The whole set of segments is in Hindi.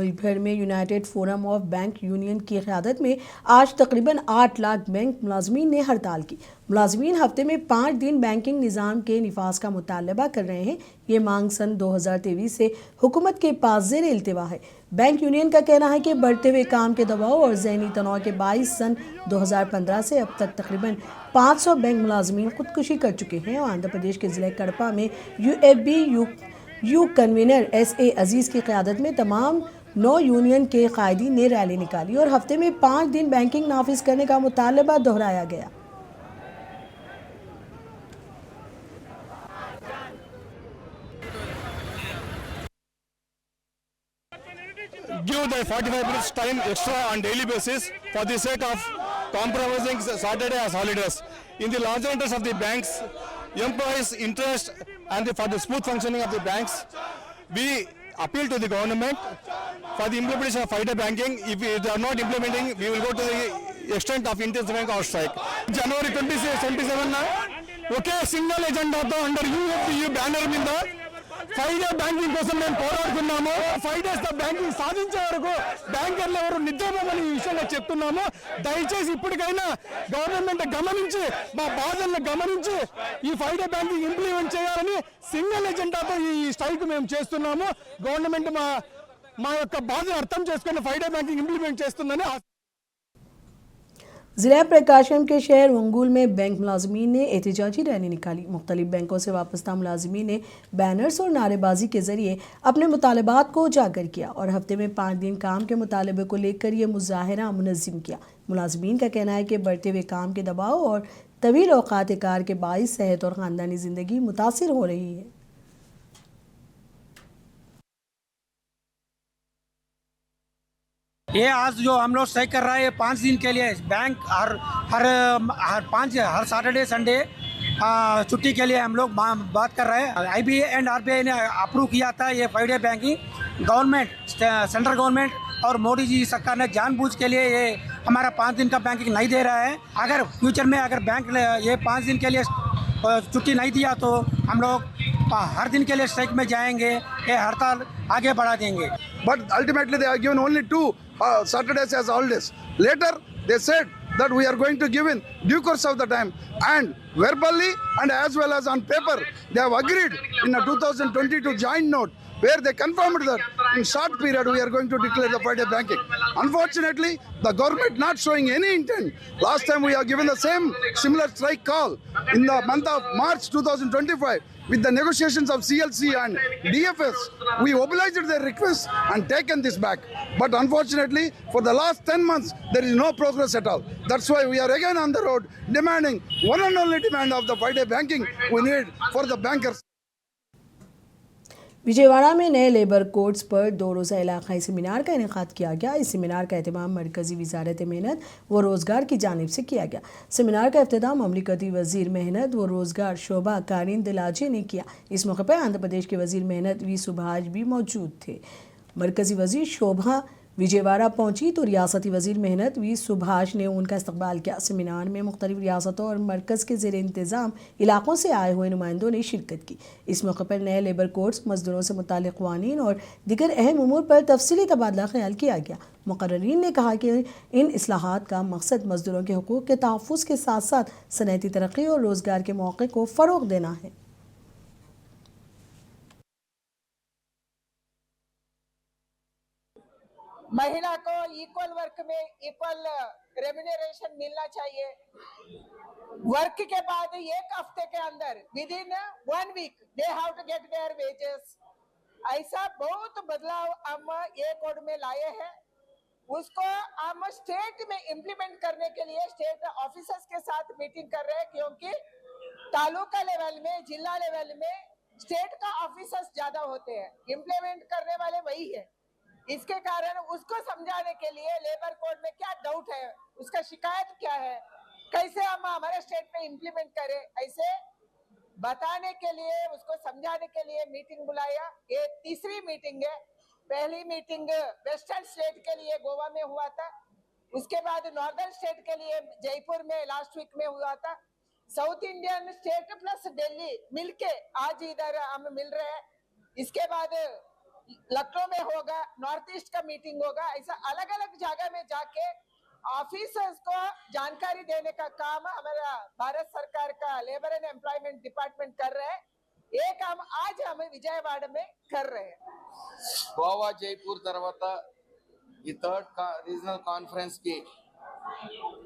मुल्क भर में United forum of bank union की क़यादत में आज तकरीबन 8 लाख बैंक मुलाजमीन ने हड़ताल की। मुलाजमीन हफ्ते में 5 दिन बैंकिंग निज़ाम के निफाज का मुतालबा कर रहे हैं। ये मांग सन 2023 से हुकूमत के पास ज़ेर इल्तिवा है। बैंक यूनियन का कहना है कि बढ़ते हुए काम के दबाव और ज़हनी तनाव के बाइस सन 2015 से अब तक तकरीबन 500 बैंक मुलाजमीन खुदकुशी कर चुके हैं। और आंध्र प्रदेश के ज़िले कड़पा में यू कन्वीनर SA अजीज़ की क़यादत में तमाम 9 यूनियन के कायदीन ने रैली निकाली और हफ्ते में 5 दिन बैंकिंग नाफिज करने का मुतालबा दोहराया गया। Give the 45 minutes time extra on daily basis for the sake of compromising Saturday as holidays. In the larger interest of the banks, employees' interest and for the smooth functioning of the banks, we appeal to the government for the implementation of 5-day banking. If they are not implementing, we will go to the extent of intensifying our strike. January 27 ఒకే సింగిల్ ఎజెండాతో అండర్ UFDU బ్యానర్ మీద 5-డే బ్యాంకింగ్ కోసం మేము పోరాడుతున్నాము. 5 days బ్యాంకింగ్ సాధించే వరకు బ్యాంకర్లు ఎవరు నిద్రపోమని ఈ విషయంలో చెప్తున్నాము. దయచేసి ఇప్పటికైనా గవర్నమెంట్ గమనించి మా బాధలను గమనించి ఈ 5-డే బ్యాంకింగ్ ఇంప్లిమెంట్ చేయాలని సింగిల్ ఎజెండాతో ఈ స్ట్రైక్ మేము చేస్తున్నాము. గవర్నమెంట్ మా యొక్క బాధను అర్థం చేసుకొని 5-డే బ్యాంకింగ్ ఇంప్లిమెంట్ చేస్తుందని ज़िला प्रकाशम के शहर वंगूल में बैंक मुलाजमीन ने एहतजाजी रैली निकाली। मुख्तलिफ बैंकों से वापस्ता मुलाजमीन ने बैनर्स और नारेबाजी के जरिए अपने मुतालबात को उजागर किया और हफ्ते में 5 दिन काम के मुतालबे को लेकर यह मुजाहरा मुनज़्ज़म किया। मुलाजमीन का कहना है कि बढ़ते हुए काम के दबाव और तवील औकात कार के बाइस सेहत और ख़ानदानी ज़िंदगी मुतासिर हो रही है। ये आज जो हम लोग स्ट्राइक कर रहा है ये 5 दिन के लिए बैंक हर सैटरडे संडे छुट्टी के लिए हम लोग बात कर रहे हैं। IBA एंड RBI ने अप्रूव किया था ये 5-डे बैंकिंग। गवर्नमेंट सेंट्रल गवर्नमेंट और मोदी जी सरकार ने जानबूझ के लिए ये हमारा 5 दिन का बैंकिंग नहीं दे रहा है। अगर फ्यूचर में अगर बैंक ने ये 5 दिन के लिए छुट्टी नहीं दिया तो हम लोग हर दिन के लिए स्ट्राइक में जाएंगे, ये हड़ताल आगे बढ़ा देंगे। But ultimately they are given only 2 Saturdays as holidays. Later they said that we are going to give in due course of the time, and verbally and as well as on paper they have agreed in a 2022 joint note where they confirmed that in short period we are going to declare the 5-day banking. Unfortunately, the government not showing any intent. Last time we have given the same similar strike call in the month of March 2025 with the negotiations of CLC and DFS. We obliged their request and taken this back. But unfortunately, for the last 10 months, there is no progress at all. That's why we are again on the road demanding one and only demand of the 5-day banking we need for the bankers. Vijayawada में नए लेबर कोड्स पर 2 रोज़ा इलाक़ाई सेमिनार का इनेकाद किया गया। इस सेमिनार का एहतमाम मरकज़ी वज़ारत मेहनत व रोज़गार की जानिब से किया गया। सेमिनार का इफ्तिताम ममलिकती वज़ीर मेहनत व रोज़गार शोबा कारीन दिलाजी ने किया। इस मौके पर आंध्र प्रदेश के वज़ीर मेहनत V सुभाष भी मौजूद थे। मरकज़ी वज़ीर शोभा विजयवाड़ा पहुंची तो रियासती वज़ीर मेहनत V सुभाष ने उनका इस्तकबाल किया। सेमिनार में मुख्तलिफ रियासतों और मरकज़ के ज़ेर इंतज़ाम इलाकों से आए हुए नुमाइंदों ने शिरकत की। इस मौके पर नए लेबर कोड्स, मज़दूरों से मुताल्लिक़ क़वानीन और दीगर अहम उमूर पर तफसीली तबादला ख्याल किया गया। मुक़र्रिरीन ने कहा कि इन इस्लाहात का मकसद मज़दूरों के हुकूक़ के तहफ़्फ़ुज़ के साथ साथ सनअती तरक्की और रोज़गार के मौक़े को फ़रोग़ देना है। महिला को इक्वल वर्क में इक्वल रेम्यूनरेशन मिलना चाहिए। वर्क के बाद 1 हफ्ते के अंदर within 1 week they have to get their wages. ऐसा बहुत बदलाव हम ये कोड में लाए हैं। उसको हम स्टेट में इम्प्लीमेंट करने के लिए स्टेट ऑफिसर्स के साथ मीटिंग कर रहे हैं, क्योंकि तालुका लेवल में, जिला लेवल में स्टेट का ऑफिसर्स ज्यादा होते हैं, इम्प्लीमेंट करने वाले वही है। इसके कारण उसको समझाने के लिए लेबर कोड में क्या डाउट है, उसका शिकायत क्या है, कैसे हम हमारे स्टेट में इम्प्लीमेंट करें, ऐसे बताने के लिए, उसको समझाने के लिए मीटिंग बुलाया। ये तीसरी मीटिंग है। पहली मीटिंग वेस्टर्न स्टेट के लिए गोवा में हुआ था, उसके बाद नॉर्दर्न स्टेट के लिए जयपुर में लास्ट वीक में हुआ था। South Indian state plus Delhi मिलके आज इधर हम मिल रहे हैं। इसके बाद लखनऊ में होगा, नॉर्थ ईस्ट का मीटिंग होगा, ऐसा अलग अलग जगह में जाके ऑफिसर्स को जानकारी देने का काम हमारा भारत सरकार का लेबर एंड एम्प्लॉयमेंट डिपार्टमेंट कर रहे हैं। ये काम आज हम विजयवाड़ा में कर रहे हैं। గోవా జైపూర్ తర్వాత ఈ థర్డ్ రీజనల్ కాన్ఫరెన్స్ కి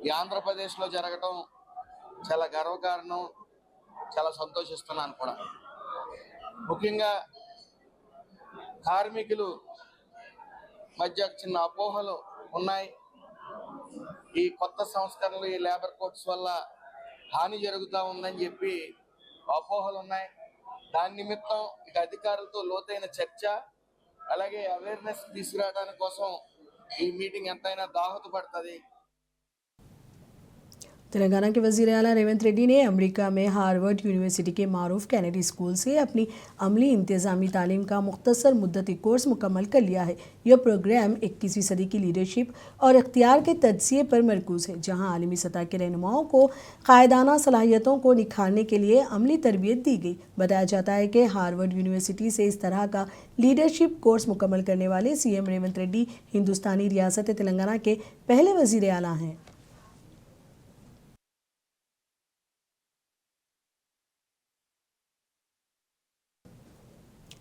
ఈ ఆంధ్రప్రదేశ్ లో జరగటం చాలా గర్వకారణం, చాలా సంతోషిస్తున్నాను కూడా. ముఖ్యంగా కార్మికులు మధ్య చిన్న అపోహలు ఉన్నాయి. ఈ కొత్త సంస్కరణలు, ఈ లేబర్ కోడ్స్ వల్ల హాని జరుగుతూ ఉందని చెప్పి అపోహలు ఉన్నాయి. దాని నిమిత్తం ఇక అధికారులతో లోతైన చర్చ, అలాగే అవేర్నెస్ తీసుకురావడానికి కోసం ఈ మీటింగ్ ఎంతైనా దోహదపడుతుంది. तेलंगाना के वज़ीर आला रेवंत रेड्डी ने अमेरिका में हार्वर्ड यूनिवर्सिटी के मारूफ कैनेडी स्कूल से अपनी अमली इंतज़ामी तालीम का मुख्तसर मुद्दती कोर्स मुकम्मल कर लिया है। यह प्रोग्राम 21वीं सदी की लीडरशिप और इख्तियार के तज्ज़िये पर मरकूज़ है, जहां आलमी सतह के रहनुमाओं को कायदाना सलाहियतों को निखारने के लिए अमली तरबियत दी गई। बताया जाता है कि हार्वर्ड यूनिवर्सिटी से इस तरह का लीडरशिप कोर्स मुकम्मल करने वाले CM रेवंत रेड्डी हिंदुस्तानी रियासत तेलंगाना के पहले वज़ीर आला हैं।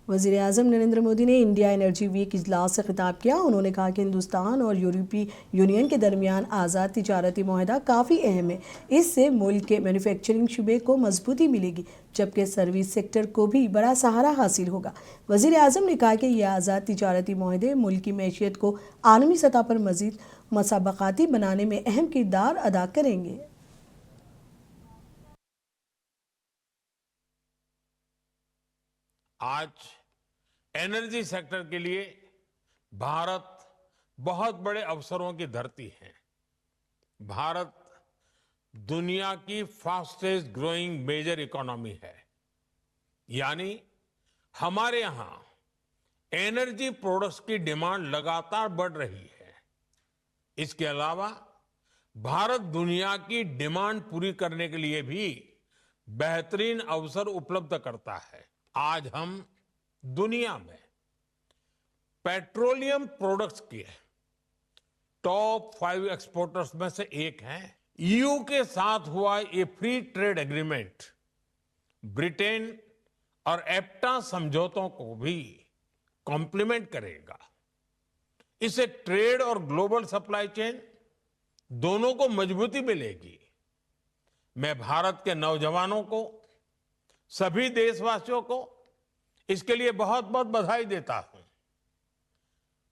वज़ीर आज़म नरेंद्र मोदी ने इंडिया एनर्जी वीक इजलास से खिताब किया। उन्होंने कहा कि हिंदुस्तान और यूरोपीय यूनियन के दरमियान आज़ाद तिजारती मुआहदा काफ़ी अहम है। इससे मुल्क के मैन्युफैक्चरिंग शुबे को मजबूती मिलेगी, जबकि सर्विस सेक्टर को भी बड़ा सहारा हासिल होगा। वज़ीर आज़म ने कहा कि यह आज़ाद तिजारती मुआहदे मुल्क की मैशियत को आलमी सतह पर मज़ीद मसाबकाती बनाने में अहम किरदार अदा करेंगे। आज एनर्जी सेक्टर के लिए भारत बहुत बड़े अवसरों की धरती है। भारत दुनिया की फास्टेस्ट ग्रोइंग मेजर इकोनॉमी है, यानी हमारे यहां एनर्जी प्रोडक्ट्स की डिमांड लगातार बढ़ रही है। इसके अलावा भारत दुनिया की डिमांड पूरी करने के लिए भी बेहतरीन अवसर उपलब्ध करता है। आज हम दुनिया में पेट्रोलियम प्रोडक्ट्स के टॉप 5 एक्सपोर्टर्स में से एक हैं। ईयू के साथ हुआ ये फ्री ट्रेड एग्रीमेंट ब्रिटेन और एप्टा समझौतों को भी कॉम्प्लीमेंट करेगा। इससे ट्रेड और ग्लोबल सप्लाई चेन दोनों को मजबूती मिलेगी। मैं भारत के नौजवानों को, सभी देशवासियों को इसके लिए बहुत बहुत बधाई देता हूं।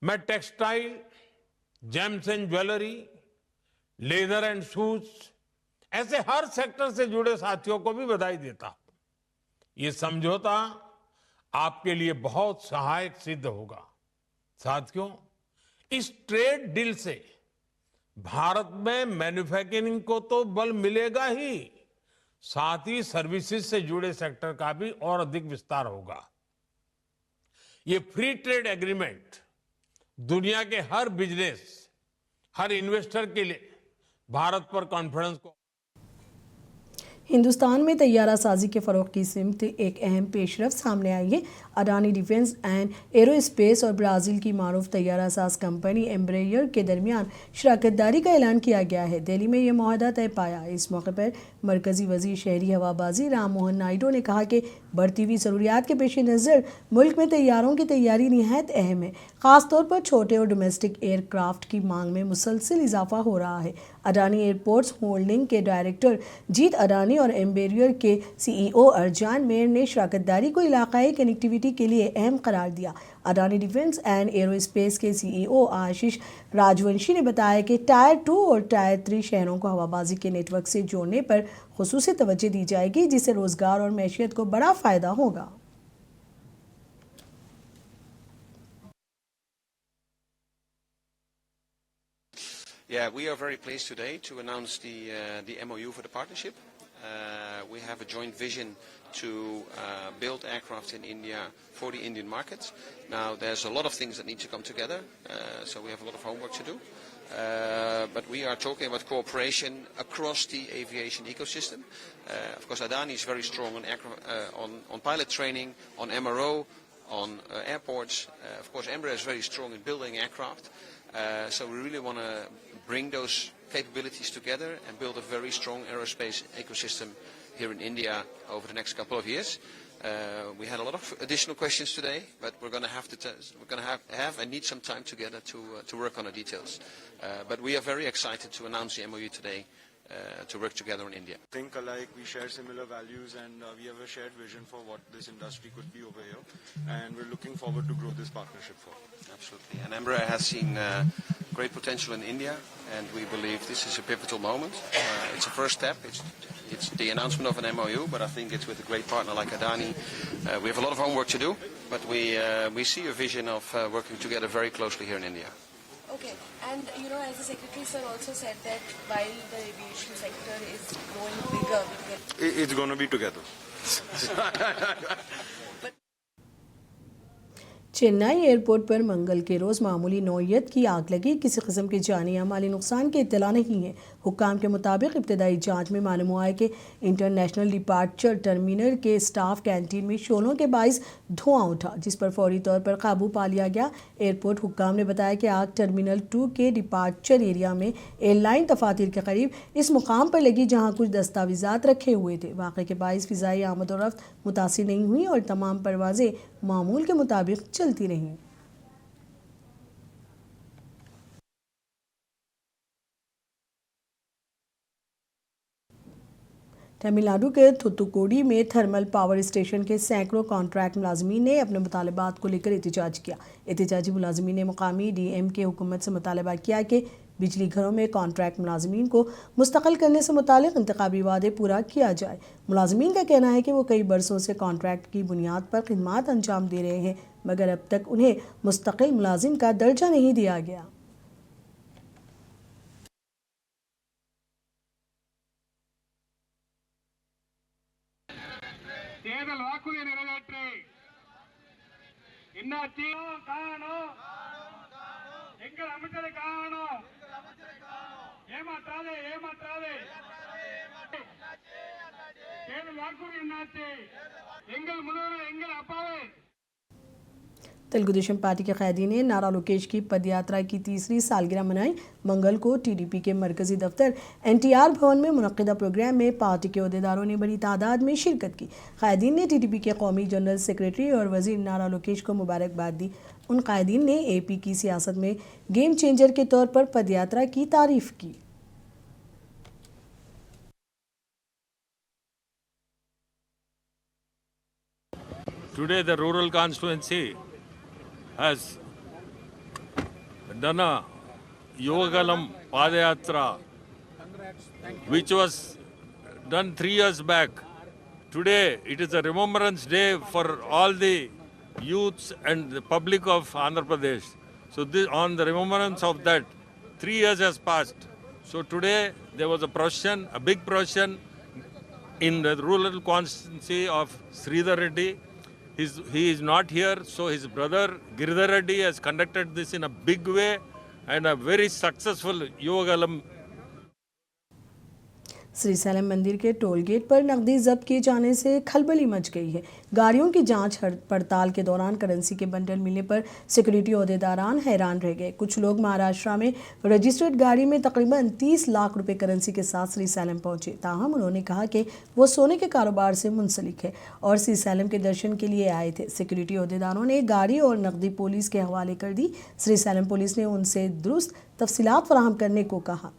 मैं textile, James and jewellery, leather and shoes ऐसे हर सेक्टर से जुड़े साथियों को भी बधाई देता हूं। ये समझौता आपके लिए बहुत सहायक सिद्ध होगा। साथियों, इस ट्रेड डील से भारत में मैन्युफैक्चरिंग को तो बल मिलेगा ही, साथ ही सर्विसेज से जुड़े सेक्टर का भी और अधिक विस्तार होगा। ये फ्री ट्रेड एग्रीमेंट दुनिया के हर बिजनेस, हर इन्वेस्टर के लिए भारत पर कॉन्फिडेंस को हिंदुस्तान में तैयारा साजी के फ़रोग़ की सिमत एक अहम पेशरफ्त सामने आई है। अडानी डिफेंस एंड एरोस्पेस और ब्राज़ील की मारूफ तैयारा साज कंपनी एम्ब्रेयर के दरमियान शराकतदारी का ऐलान किया गया है। दिल्ली में यह मुआहदा तय पाया। इस मौके पर मरकज़ी वज़ीर शहरी हवाबाजी राम मोहन नायडू ने कहा कि बढ़ती हुई ज़रूरियात के पेश नज़र मुल्क में तैयारों की तैयारी निहायत अहम है। ख़ासतौर पर छोटे और डोमेस्टिक एयरक्राफ्ट की मांग में मुसलसल इजाफा हो रहा है। अडानी एयरपोर्ट्स होल्डिंग के डायरेक्टर जीत अडानी और एम्बेरियर के CEO अर्जान मेयर ने शराकतदारी को इलाकाई कनेक्टिविटी के लिए अहम करार दिया। अडानी डिफेंस एंड एरोस्पेस के CEO आशीष राजवंशी ने बताया कि टायर 2 और टायर 3 शहरों को हवाबाजी के नेटवर्क से जोड़ने पर खुसूसी तवज्जो दी जाएगी, जिससे रोजगार और मैशियत को बड़ा फायदा होगा। Yeah, we are very pleased today to announce the MOU for the partnership. We have a joint vision to build aircraft in India for the Indian market. Now, there's a lot of things that need to come together, so we have a lot of homework to do. But we are talking about cooperation across the aviation ecosystem. Of course, Adani is very strong on pilot training, on MRO, on airports. Of course, Embraer is very strong in building aircraft, so we really want to bring those capabilities together and build a very strong aerospace ecosystem here in India over the next couple of years. We had a lot of additional questions today, but we're going to have and need some time together to work on the details. But we are very excited to announce the MOU today to work together in India. Think alike, we share similar values, and we have a shared vision for what this industry could be over here, and we're looking forward to grow this partnership for. Absolutely, and Embraer has seen great potential in India, and we believe this is a pivotal moment. It's a first step. It's the announcement of an MOU, but I think it's with a great partner like Adani. We have a lot of homework to do, but we see a vision of working together very closely here in India. Okay, and as the Secretary Sir also said that while the aviation sector is growing bigger, It's going to be together. Chennai airport पर मंगल के रोज़ मामूली नौयत की आग लगी। किसी किस्म के जानी या माली नुकसान की इत्तला नहीं है। हुक्काम के मुताबिक इब्तदाई जांच में मालूम हुआ है कि इंटरनेशनल डिपार्चर टर्मिनल के स्टाफ कैंटीन में शोलों के बाइस धुआं उठा, जिस पर फौरी तौर पर काबू पा लिया गया। एयरपोर्ट हुक्काम ने बताया कि आग टर्मिनल 2 के डिपार्चर एरिया में एयरलाइन दफातर के करीब इस मुकाम पर लगी जहाँ कुछ दस्तावेजात रखे हुए थे। वाक़े के बाइस फ़िज़ाई आमद और रफ्त मुतासिर नहीं हुई और तमाम परवाज़ें मामूल के मुताबिक चलती रहीं। तमिलनाडु के थुथुकुडी में थर्मल पावर स्टेशन के सैकड़ों कॉन्ट्रैक्ट मुलाजमीन ने अपने मुतालबात को लेकर एहतजाज किया। एहतजाजी मुलाजमीन ने मुकामी DM के हुकूमत से मुतालबा किया कि बिजली घरों में कॉन्ट्रैक्ट मुलाजमीन को मुस्तकिल करने से मुतालिक इंतखाबी वादे पूरा किया जाए। मुलाजमीन का कहना है कि वो कई बरसों से कॉन्ट्रैक्ट की बुनियाद पर खिदमात अंजाम दे रहे हैं, मगर अब तक उन्हें मुस्तकिल मुलाजिम का दर्जा नहीं दिया गया। தேர்தல் வாக்குறுதி நிறைவேற்றி இன்னாச்சி காணோம் எங்கள் அமைச்சரை காணோம் ஏமாற்றாதே தேர்தல் வாக்குறுதி என்னாச்சு எங்கள் முதல்வர் எங்கள் அப்பாவை। तेलुगु देशम पार्टी के कैदी ने नारा लोकेश की पदयात्रा की तीसरी सालगिरह मनाई। मंगल को TDP के मरकजी दफ्तर NTR भवन में मुनक्किदा प्रोग्राम में पार्टी के अहदेदारों ने बड़ी तादाद में शिरकत की। कैदीन ने TDP के कौमी जनरल सेक्रेटरी और वजीर नारा लोकेश को मुबारकबाद दी। उन कैदीन ने AP की सियासत में गेम चेंजर के तौर पर पदयात्रा की तारीफ की। Today the rural constituency has done a Yogagalam Padayatra, which was done 3 years back. Today it is a remembrance day for all the youths and the public of Andhra Pradesh. So on the remembrance of that, 3 years has passed. So today there was a procession, a big procession in the rural constituency of Sridhar Reddy. He is not here, so his brother Giridhar Reddy has conducted this in a big way and a very successful Yogagalam. Shri slam मंदिर के टोल गेट पर नकदी जब्त किए जाने से खलबली मच गई है। गाड़ियों की जांच पड़ताल के दौरान करेंसी के बंडल मिलने पर सिक्योरिटी अहदेदारान हैरान रह गए। कुछ लोग महाराष्ट्र में रजिस्टर्ड गाड़ी में तकरीबन 30 लाख रुपए करेंसी के साथ श्री सैलम पहुंचे। ताहम उन्होंने कहा कि वो सोने के कारोबार से मुंसलिक है और श्री सैलम के दर्शन के लिए आए थे। सिक्योरिटी अहदेदारों ने गाड़ी और नकदी पुलिस के हवाले कर दी। श्री सैलम पुलिस ने उनसे दुरुस्त तफसीलात फराहम करने को कहा।